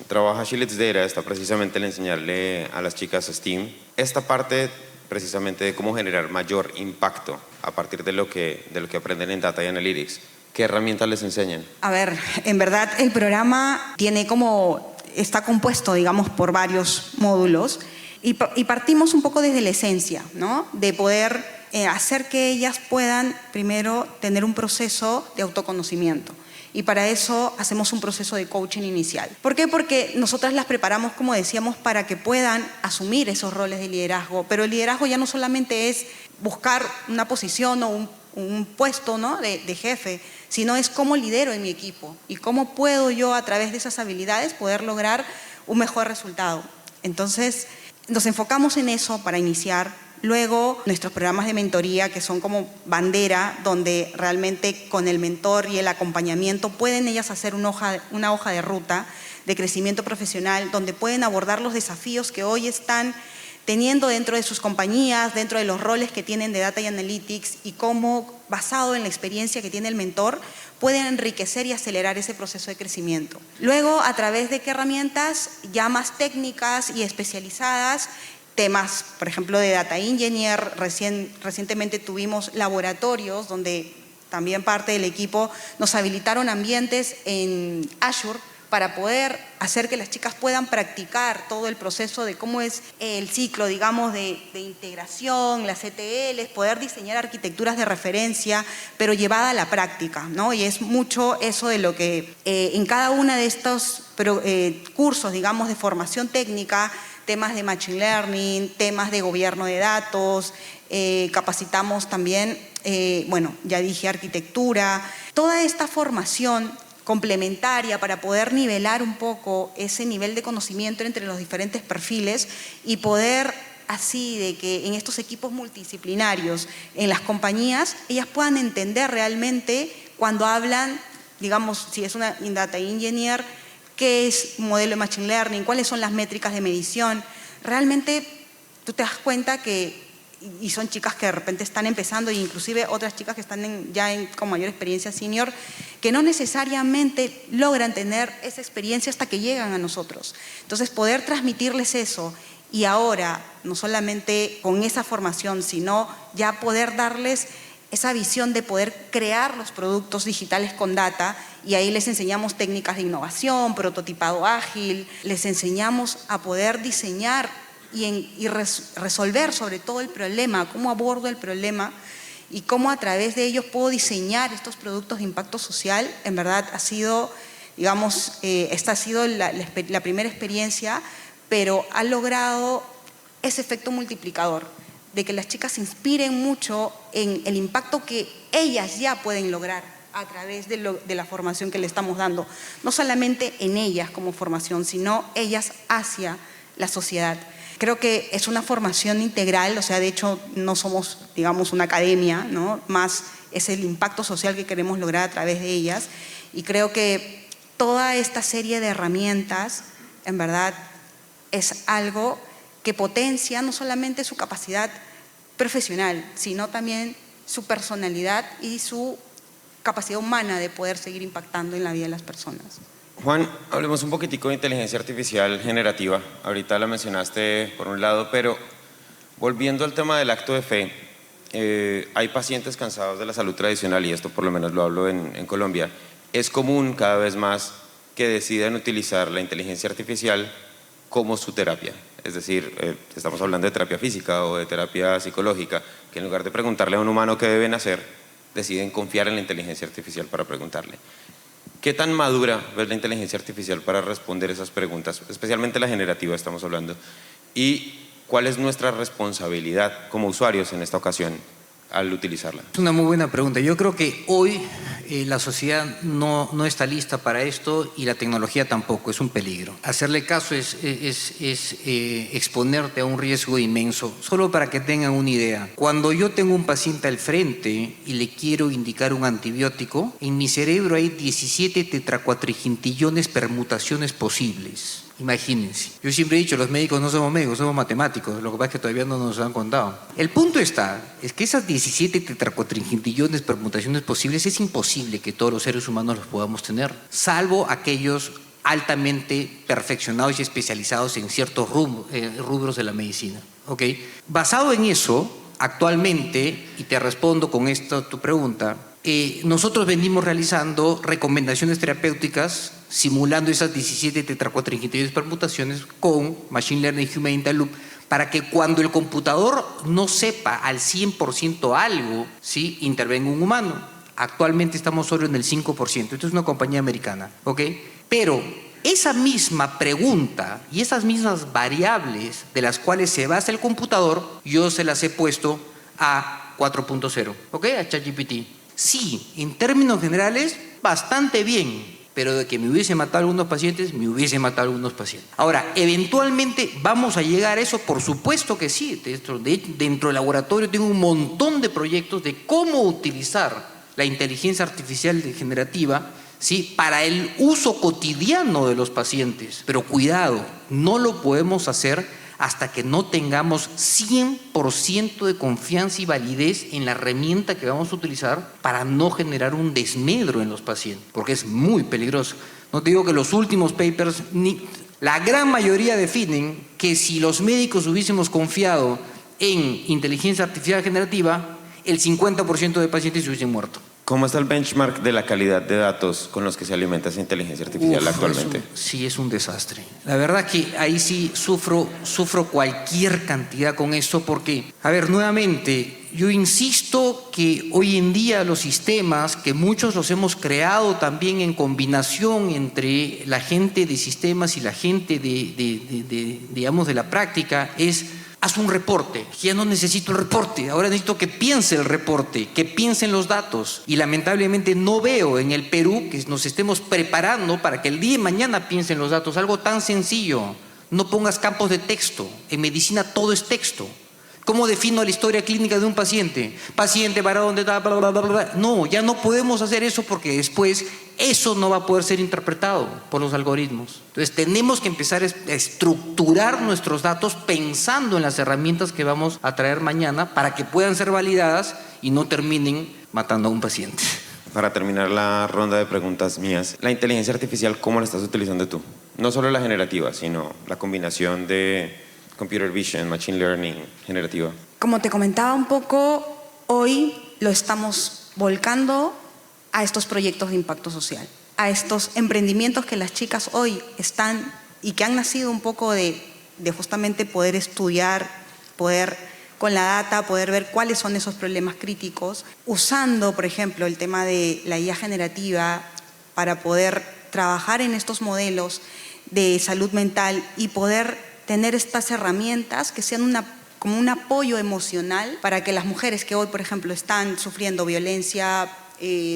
trabaja She Leads Data está precisamente el enseñarle a las chicas STEAM esta parte precisamente de cómo generar mayor impacto a partir de lo que aprenden en Data y Analytics. ¿Qué herramientas les enseñan? A ver, en verdad el programa está compuesto, digamos, por varios módulos y partimos un poco desde la esencia, ¿no? De poder hacer que ellas puedan primero tener un proceso de autoconocimiento. Y para eso hacemos un proceso de coaching inicial. ¿Por qué? Porque nosotras las preparamos, como decíamos, para que puedan asumir esos roles de liderazgo. Pero el liderazgo ya no solamente es buscar una posición o un puesto, ¿no? de jefe, sino es cómo lidero en mi equipo y cómo puedo yo, a través de esas habilidades, poder lograr un mejor resultado. Entonces, nos enfocamos en eso para iniciar. Luego, nuestros programas de mentoría, que son como bandera, donde realmente con el mentor y el acompañamiento pueden ellas hacer una hoja de ruta de crecimiento profesional, donde pueden abordar los desafíos que hoy están teniendo dentro de sus compañías, dentro de los roles que tienen de Data y Analytics, y cómo, basado en la experiencia que tiene el mentor, pueden enriquecer y acelerar ese proceso de crecimiento. Luego, a través de qué herramientas ya más técnicas y especializadas, temas, por ejemplo, de Data Engineer. Recientemente tuvimos laboratorios donde también parte del equipo nos habilitaron ambientes en Azure para poder hacer que las chicas puedan practicar todo el proceso de cómo es el ciclo, digamos, de integración, las ETLs, poder diseñar arquitecturas de referencia, pero llevada a la práctica, ¿no? Y es mucho eso de lo que en cada una de estos cursos, digamos, de formación técnica, temas de Machine Learning, temas de gobierno de datos, capacitamos también, ya dije, arquitectura. Toda esta formación complementaria para poder nivelar un poco ese nivel de conocimiento entre los diferentes perfiles y poder así de que en estos equipos multidisciplinarios, en las compañías, ellas puedan entender realmente cuando hablan, digamos, si es una Data Engineer, qué es modelo de Machine Learning, cuáles son las métricas de medición. Realmente tú te das cuenta que, y son chicas que de repente están empezando, e inclusive otras chicas que están con mayor experiencia senior, que no necesariamente logran tener esa experiencia hasta que llegan a nosotros. Entonces, poder transmitirles eso, y ahora, no solamente con esa formación, sino ya poder darles esa visión de poder crear los productos digitales con data, y ahí les enseñamos técnicas de innovación, prototipado ágil, les enseñamos a poder diseñar y resolver sobre todo el problema, cómo abordo el problema y cómo a través de ellos puedo diseñar estos productos de impacto social. En verdad ha sido, digamos, esta ha sido la primera experiencia, pero ha logrado ese efecto multiplicador, de que las chicas se inspiren mucho en el impacto que ellas ya pueden lograr a través de la formación que le estamos dando. No solamente en ellas como formación, sino ellas hacia la sociedad. Creo que es una formación integral, o sea, de hecho no somos, digamos, una academia, ¿no? Más es el impacto social que queremos lograr a través de ellas, y creo que toda esta serie de herramientas, en verdad, es algo que potencia no solamente su capacidad profesional, sino también su personalidad y su capacidad humana de poder seguir impactando en la vida de las personas. Juan, hablemos un poquitico de inteligencia artificial generativa. Ahorita la mencionaste por un lado, pero volviendo al tema del acto de fe, hay pacientes cansados de la salud tradicional, y esto por lo menos lo hablo en Colombia. Es común cada vez más que decidan utilizar la inteligencia artificial como su terapia. Es decir, estamos hablando de terapia física o de terapia psicológica, que en lugar de preguntarle a un humano qué deben hacer, deciden confiar en la inteligencia artificial para preguntarle. ¿Qué tan madura ves la inteligencia artificial para responder esas preguntas? Especialmente la generativa estamos hablando. ¿Y cuál es nuestra responsabilidad como usuarios en esta ocasión al utilizarla? Es una muy buena pregunta. Yo creo que hoy la sociedad no está lista para esto y la tecnología tampoco, es un peligro. Hacerle caso es exponerte a un riesgo inmenso. Solo para que tengan una idea, cuando yo tengo un paciente al frente y le quiero indicar un antibiótico, en mi cerebro hay 17 tetracuatrigintillones permutaciones posibles. Imagínense. Yo siempre he dicho, los médicos no somos médicos, somos matemáticos. Lo que pasa es que todavía no nos han contado. El punto es que esas 17 tetracuatrigintillones permutaciones posibles es imposible que todos los seres humanos los podamos tener, salvo aquellos altamente perfeccionados y especializados en ciertos rubros de la medicina. ¿Okay? Basado en eso, actualmente, y te respondo con esta tu pregunta, nosotros venimos realizando recomendaciones terapéuticas simulando esas 17 tetracuatrigintillones permutaciones con Machine Learning Human in the Loop, para que cuando el computador no sepa al 100% algo, ¿sí?, intervenga un humano. Actualmente estamos solo en el 5%. Esto es una compañía americana, ¿ok? Pero esa misma pregunta y esas mismas variables de las cuales se basa el computador, yo se las he puesto a 4.0, ¿ok? A ChatGPT. Sí, en términos generales, bastante bien. Pero de que me hubiese matado a algunos pacientes, me hubiese matado a algunos pacientes. Ahora, eventualmente vamos a llegar a eso, por supuesto que sí. Dentro del laboratorio tengo un montón de proyectos de cómo utilizar la inteligencia artificial generativa, ¿sí?, para el uso cotidiano de los pacientes. Pero cuidado, no lo podemos hacer hasta que no tengamos 100% de confianza y validez en la herramienta que vamos a utilizar para no generar un desmedro en los pacientes, porque es muy peligroso. No te digo que los últimos papers, la gran mayoría definen que si los médicos hubiésemos confiado en inteligencia artificial generativa, el 50% de pacientes se hubiesen muerto. ¿Cómo está el benchmark de la calidad de datos con los que se alimenta esa inteligencia artificial actualmente? Sí, es un desastre. La verdad que ahí sí sufro cualquier cantidad con esto porque, a ver, nuevamente, yo insisto que hoy en día los sistemas, que muchos los hemos creado también en combinación entre la gente de sistemas y la gente digamos, de la práctica, haz un reporte. Ya no necesito el reporte, ahora necesito que piense el reporte, que piensen los datos. Y lamentablemente no veo en el Perú que nos estemos preparando para que el día de mañana piensen los datos. Algo tan sencillo, no pongas campos de texto. En medicina todo es texto. ¿Cómo defino la historia clínica de un paciente? Paciente, varón, bla, bla, bla, bla, bla. No, ya no podemos hacer eso porque después eso no va a poder ser interpretado por los algoritmos. Entonces tenemos que empezar a estructurar nuestros datos pensando en las herramientas que vamos a traer mañana para que puedan ser validadas y no terminen matando a un paciente. Para terminar la ronda de preguntas mías, la inteligencia artificial, ¿cómo la estás utilizando tú? No solo la generativa, sino la combinación de computer vision, machine learning, generativa. Como te comentaba un poco, hoy lo estamos volcando a estos proyectos de impacto social, a estos emprendimientos que las chicas hoy están y que han nacido un poco de justamente poder estudiar, poder con la data, poder ver cuáles son esos problemas críticos, usando, por ejemplo, el tema de la IA generativa para poder trabajar en estos modelos de salud mental y poder tener estas herramientas que sean como un apoyo emocional para que las mujeres que hoy, por ejemplo, están sufriendo violencia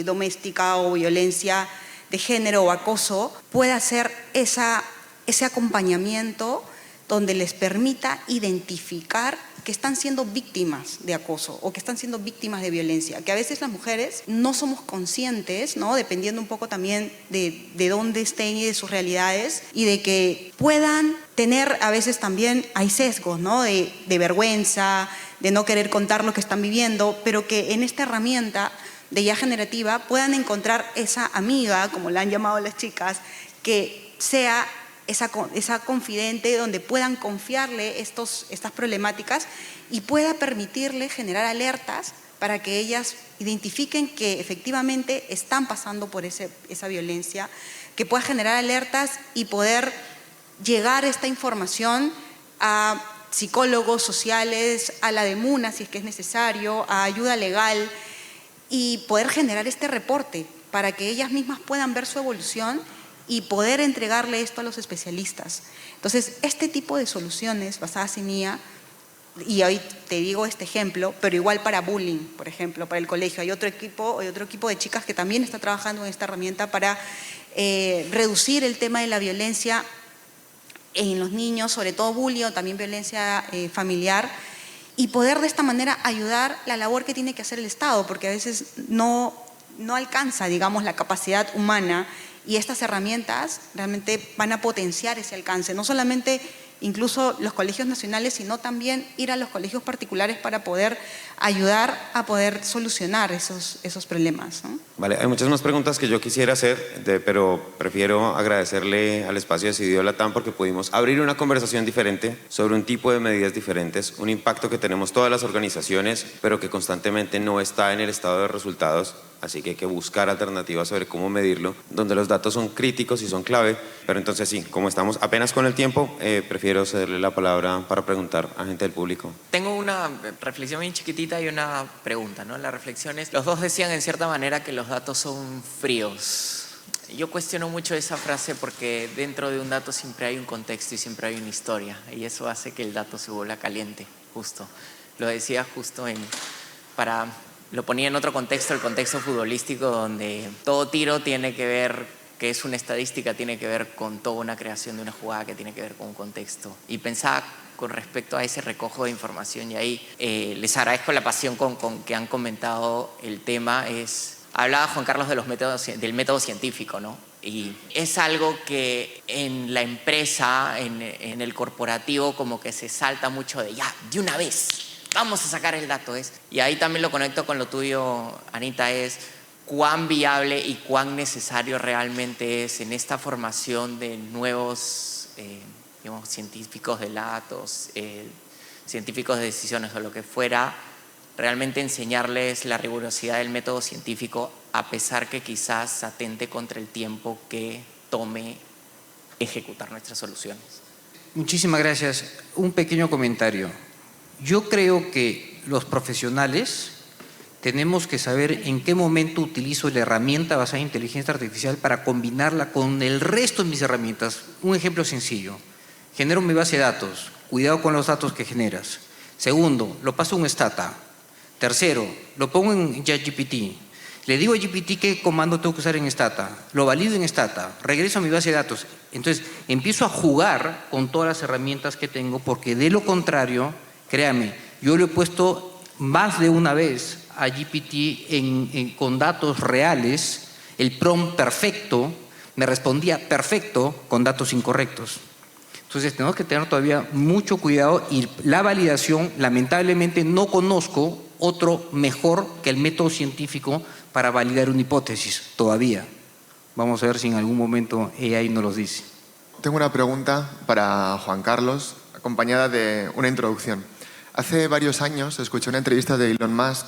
doméstica o violencia de género o acoso, pueda hacer ese acompañamiento donde les permita identificar que están siendo víctimas de acoso o que están siendo víctimas de violencia, que a veces las mujeres no somos conscientes, ¿no?, dependiendo un poco también de dónde estén y de sus realidades, y de que puedan tener, a veces también hay sesgos, ¿no?, de vergüenza, de no querer contar lo que están viviendo, pero que en esta herramienta de IA generativa puedan encontrar esa amiga, como la han llamado las chicas, que sea esa confidente donde puedan confiarle estas problemáticas y pueda permitirle generar alertas para que ellas identifiquen que efectivamente están pasando por esa violencia, que pueda generar alertas y poder llegar esta información a psicólogos sociales, a la DEMUNA si es que es necesario, a ayuda legal, y poder generar este reporte para que ellas mismas puedan ver su evolución y poder entregarle esto a los especialistas. Entonces, este tipo de soluciones basadas en IA, y hoy te digo este ejemplo, pero igual para bullying, por ejemplo, para el colegio. Hay otro equipo de chicas que también está trabajando en esta herramienta para reducir el tema de la violencia en los niños, sobre todo bullying o también violencia familiar, y poder de esta manera ayudar la labor que tiene que hacer el Estado, porque a veces no alcanza, digamos, la capacidad humana, y estas herramientas realmente van a potenciar ese alcance, no solamente incluso los colegios nacionales, sino también ir a los colegios particulares para poder ayudar a poder solucionar esos problemas, ¿no? Vale, hay muchas más preguntas que yo quisiera hacer, pero prefiero agradecerle al espacio Decidió Latam porque pudimos abrir una conversación diferente sobre un tipo de medidas diferentes, un impacto que tenemos todas las organizaciones, pero que constantemente no está en el estado de resultados. Así que hay que buscar alternativas sobre cómo medirlo, donde los datos son críticos y son clave. Pero entonces sí, como estamos apenas con el tiempo, prefiero cederle la palabra para preguntar a gente del público. Tengo una reflexión bien chiquitita y una pregunta, ¿no? La reflexión es, los dos decían en cierta manera que los datos son fríos. Yo cuestiono mucho esa frase porque dentro de un dato siempre hay un contexto y siempre hay una historia. Y eso hace que el dato se vuelva caliente, justo. Lo decía justo lo ponía en otro contexto, el contexto futbolístico, donde todo tiro tiene que ver, que es una estadística, tiene que ver con toda una creación de una jugada que tiene que ver con un contexto. Y pensaba con respecto a ese recojo de información, y ahí les agradezco la pasión con que han comentado el tema. Hablaba Juan Carlos del método científico, ¿no? Y es algo que en la empresa, en el corporativo, como que se salta mucho de una vez. Vamos a sacar el dato. Y ahí también lo conecto con lo tuyo, Anita, es cuán viable y cuán necesario realmente es en esta formación de nuevos científicos de datos, científicos de decisiones o lo que fuera, realmente enseñarles la rigurosidad del método científico, a pesar que quizás atente contra el tiempo que tome ejecutar nuestras soluciones. Muchísimas gracias. Un pequeño comentario. Yo creo que los profesionales tenemos que saber en qué momento utilizo la herramienta basada en inteligencia artificial para combinarla con el resto de mis herramientas. Un ejemplo sencillo. Genero mi base de datos. Cuidado con los datos que generas. Segundo, lo paso a un Stata. Tercero, lo pongo en ChatGPT. Le digo a GPT qué comando tengo que usar en Stata. Lo valido en Stata. Regreso a mi base de datos. Entonces, empiezo a jugar con todas las herramientas que tengo, porque de lo contrario, créame, yo lo he puesto más de una vez a GPT con datos reales, el prompt perfecto, me respondía perfecto con datos incorrectos. Entonces tenemos que tener todavía mucho cuidado, y la validación, lamentablemente no conozco otro mejor que el método científico para validar una hipótesis todavía. Vamos a ver si en algún momento AI nos los dice. Tengo una pregunta para Juan Carlos, acompañada de una introducción. Hace varios años escuché una entrevista de Elon Musk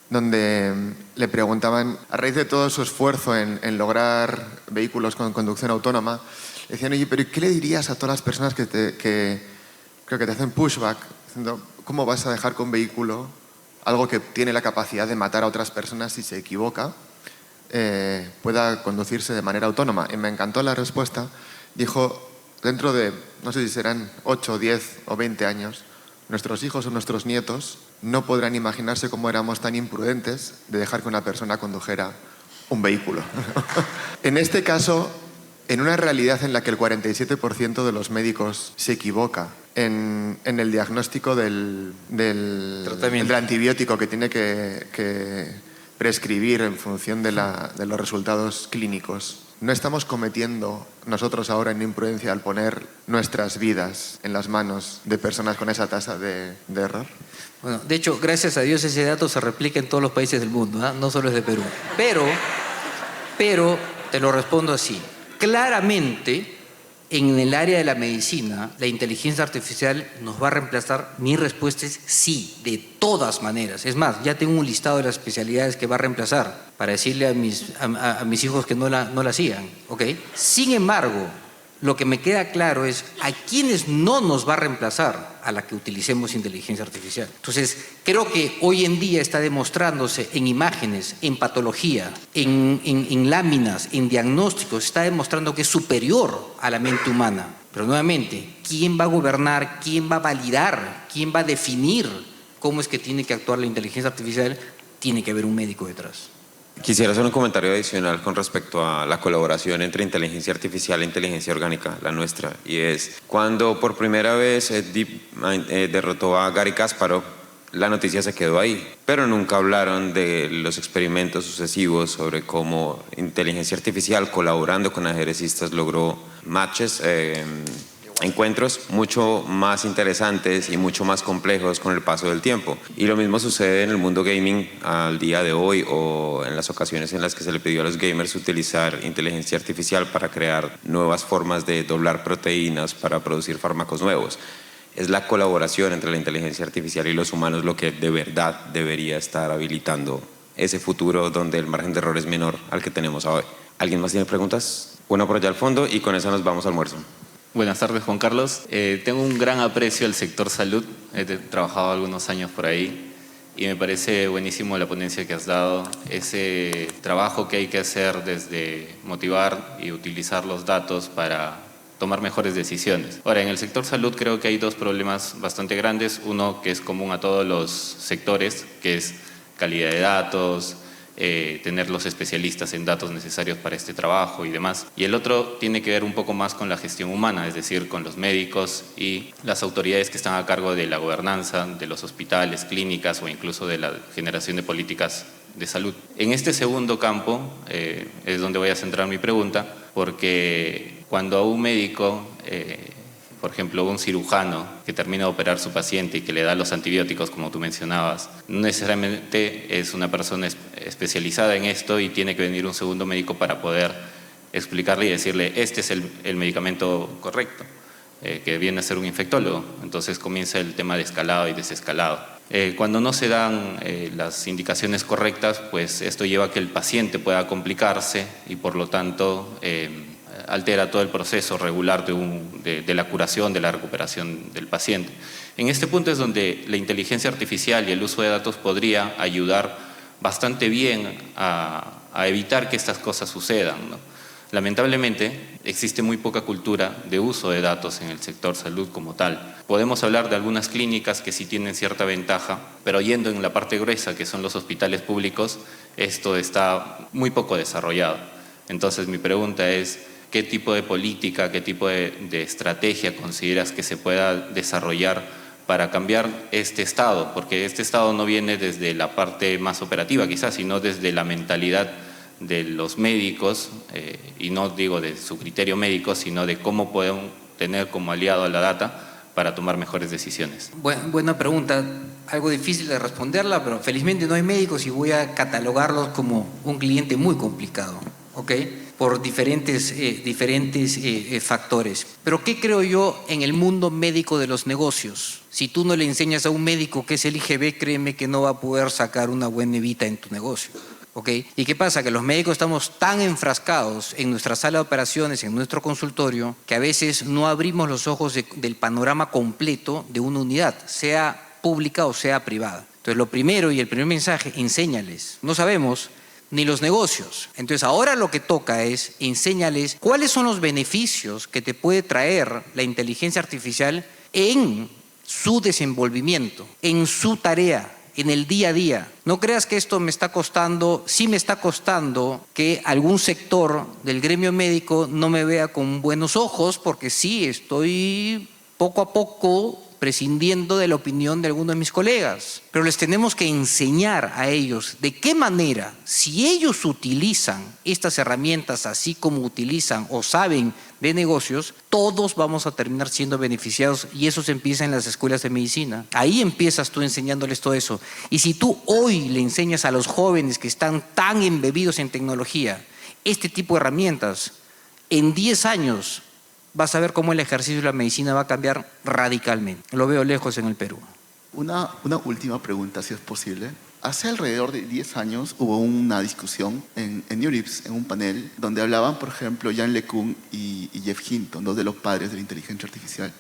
donde le preguntaban, a raíz de todo su esfuerzo en lograr vehículos con conducción autónoma, le decían, oye, pero ¿qué le dirías a todas las personas que creo que te hacen pushback, diciendo, ¿cómo vas a dejar que un vehículo, algo que tiene la capacidad de matar a otras personas si se equivoca, pueda conducirse de manera autónoma? Y me encantó la respuesta. Dijo, dentro de, no sé si serán 8, 10 o 20 años, nuestros hijos o nuestros nietos no podrán imaginarse cómo éramos tan imprudentes de dejar que una persona condujera un vehículo. En este caso, en una realidad en la que el 47% de los médicos se equivoca en el diagnóstico del antibiótico que tiene que prescribir en función de los resultados clínicos, ¿no estamos cometiendo nosotros ahora en imprudencia al poner nuestras vidas en las manos de personas con esa tasa de error? Bueno, de hecho, gracias a Dios ese dato se replica en todos los países del mundo, ¿eh? No solo es de Perú. Pero te lo respondo así. Claramente, en el área de la medicina, la inteligencia artificial nos va a reemplazar. Mi respuesta es sí, de todas maneras. Es más, ya tengo un listado de las especialidades que va a reemplazar para decirle a mis hijos que no la sigan, ¿ok? Sin embargo, lo que me queda claro es a quienes no nos va a reemplazar a la que utilicemos inteligencia artificial. Entonces, creo que hoy en día está demostrándose en imágenes, en patología, en láminas, en diagnósticos, está demostrando que es superior a la mente humana. Pero nuevamente, ¿quién va a gobernar? ¿Quién va a validar? ¿Quién va a definir cómo es que tiene que actuar la inteligencia artificial? Tiene que haber un médico detrás. Quisiera hacer un comentario adicional con respecto a la colaboración entre inteligencia artificial e inteligencia orgánica, la nuestra, y es cuando por primera vez DeepMind derrotó a Garry Kasparov, la noticia se quedó ahí, pero nunca hablaron de los experimentos sucesivos sobre cómo inteligencia artificial colaborando con ajedrecistas logró matches, encuentros mucho más interesantes y mucho más complejos con el paso del tiempo. Y lo mismo sucede en el mundo gaming al día de hoy, o en las ocasiones en las que se le pidió a los gamers utilizar inteligencia artificial para crear nuevas formas de doblar proteínas para producir fármacos nuevos. Es la colaboración entre la inteligencia artificial y los humanos lo que de verdad debería estar habilitando ese futuro donde el margen de error es menor al que tenemos hoy. ¿Alguien más tiene preguntas? Una por allá al fondo y con esa nos vamos al almuerzo. Buenas tardes, Juan Carlos. Tengo un gran aprecio al sector salud. He trabajado algunos años por ahí y me parece buenísimo la ponencia que has dado. Ese trabajo que hay que hacer desde motivar y utilizar los datos para tomar mejores decisiones. Ahora, en el sector salud creo que hay dos problemas bastante grandes. Uno que es común a todos los sectores, que es calidad de datos, tener los especialistas en datos necesarios para este trabajo y demás. Y el otro tiene que ver un poco más con la gestión humana, es decir, con los médicos y las autoridades que están a cargo de la gobernanza de los hospitales, clínicas o incluso de la generación de políticas de salud. En este segundo campo es donde voy a centrar mi pregunta, porque cuando a un médico, por ejemplo, un cirujano que termina de operar a su paciente y que le da los antibióticos, como tú mencionabas, no necesariamente es una persona especializada en esto y tiene que venir un segundo médico para poder explicarle y decirle, este es el medicamento correcto, que viene a ser un infectólogo. Entonces comienza el tema de escalado y desescalado. Cuando no se dan las indicaciones correctas, pues esto lleva a que el paciente pueda complicarse y por lo tanto altera todo el proceso regular de la curación, de la recuperación del paciente. En este punto es donde la inteligencia artificial y el uso de datos podría ayudar bastante bien a evitar que estas cosas sucedan, ¿no? Lamentablemente, existe muy poca cultura de uso de datos en el sector salud como tal. Podemos hablar de algunas clínicas que sí tienen cierta ventaja, pero yendo en la parte gruesa, que son los hospitales públicos, esto está muy poco desarrollado. Entonces, mi pregunta es, ¿qué tipo de política, qué tipo de estrategia consideras que se pueda desarrollar para cambiar este estado? Porque este estado no viene desde la parte más operativa quizás, sino desde la mentalidad de los médicos, y no digo de su criterio médico, sino de cómo podemos tener como aliado a la data para tomar mejores decisiones. Buena pregunta, algo difícil de responderla, pero felizmente no hay médicos y voy a catalogarlos como un cliente muy complicado, ¿ok? Por diferentes factores. Pero ¿qué creo yo en el mundo médico de los negocios? Si tú no le enseñas a un médico qué es el IGB, créeme que no va a poder sacar una buena evita en tu negocio. ¿Okay? ¿Y qué pasa? Que los médicos estamos tan enfrascados en nuestra sala de operaciones, en nuestro consultorio, que a veces no abrimos los ojos del panorama completo de una unidad, sea pública o sea privada. Entonces, lo primero y el primer mensaje, enséñales. No sabemos ni los negocios. Entonces, ahora lo que toca es enséñales cuáles son los beneficios que te puede traer la inteligencia artificial en su desenvolvimiento, en su tarea, en el día a día. No creas que esto me está costando, sí me está costando que algún sector del gremio médico no me vea con buenos ojos, porque sí, estoy poco a poco prescindiendo de la opinión de algunos de mis colegas. Pero les tenemos que enseñar a ellos de qué manera, si ellos utilizan estas herramientas así como utilizan o saben de negocios, todos vamos a terminar siendo beneficiados, y eso se empieza en las escuelas de medicina. Ahí empiezas tú enseñándoles todo eso. Y si tú hoy le enseñas a los jóvenes que están tan embebidos en tecnología este tipo de herramientas, en 10 años vas a ver cómo el ejercicio de la medicina va a cambiar radicalmente. Lo veo lejos en el Perú. Una última pregunta, si es posible. Hace alrededor de 10 años hubo una discusión en NeurIPS, en un panel, donde hablaban, por ejemplo, Yann LeCun y Jeff Hinton, dos de los padres de la inteligencia artificial.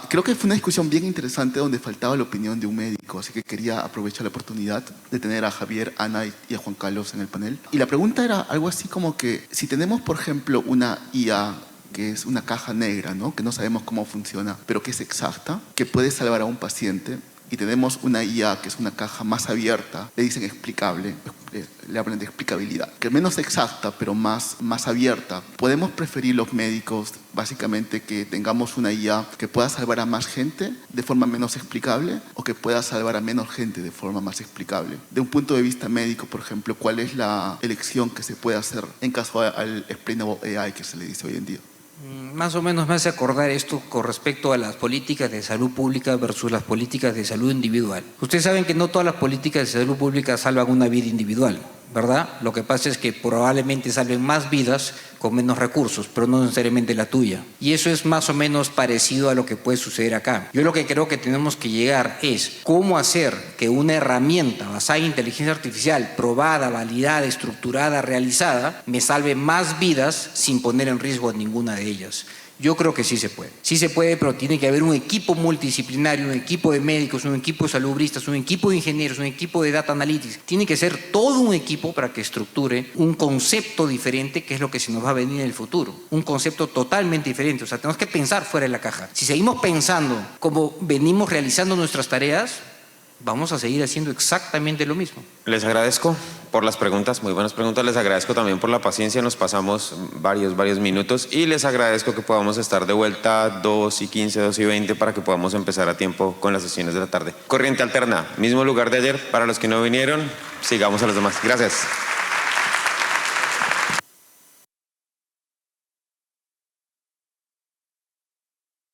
Creo que fue una discusión bien interesante donde faltaba la opinión de un médico, así que quería aprovechar la oportunidad de tener a Javier, Ana y a Juan Carlos en el panel. Y la pregunta era algo así como que, si tenemos, por ejemplo, una IA que es una caja negra, ¿no? Que no sabemos cómo funciona, pero que es exacta, que puede salvar a un paciente, y tenemos una IA que es una caja más abierta, le dicen explicable, le hablan de explicabilidad, que es menos exacta, pero más abierta. ¿Podemos preferir los médicos, básicamente, que tengamos una IA que pueda salvar a más gente de forma menos explicable o que pueda salvar a menos gente de forma más explicable? De un punto de vista médico, por ejemplo, ¿cuál es la elección que se puede hacer en caso al explainable AI que se le dice hoy en día? Más o menos me hace acordar esto con respecto a las políticas de salud pública versus las políticas de salud individual. Ustedes saben que no todas las políticas de salud pública salvan una vida individual, ¿verdad? Lo que pasa es que probablemente salven más vidas con menos recursos, pero no necesariamente la tuya. Y eso es más o menos parecido a lo que puede suceder acá. Yo lo que creo que tenemos que llegar es cómo hacer que una herramienta basada en inteligencia artificial, probada, validada, estructurada, realizada, me salve más vidas sin poner en riesgo a ninguna de ellas. Yo creo que sí se puede. Sí se puede, pero tiene que haber un equipo multidisciplinario, un equipo de médicos, un equipo de salubristas, un equipo de ingenieros, un equipo de data analytics. Tiene que ser todo un equipo para que estructure un concepto diferente, que es lo que se nos va a venir en el futuro. Un concepto totalmente diferente. O sea, tenemos que pensar fuera de la caja. Si seguimos pensando como venimos realizando nuestras tareas, vamos a seguir haciendo exactamente lo mismo. Les agradezco por las preguntas, muy buenas preguntas. Les agradezco también por la paciencia, nos pasamos varios minutos y les agradezco que podamos estar de vuelta 2:15, 2:20 para que podamos empezar a tiempo con las sesiones de la tarde. Corriente alterna, mismo lugar de ayer. Para los que no vinieron, sigamos a los demás. Gracias.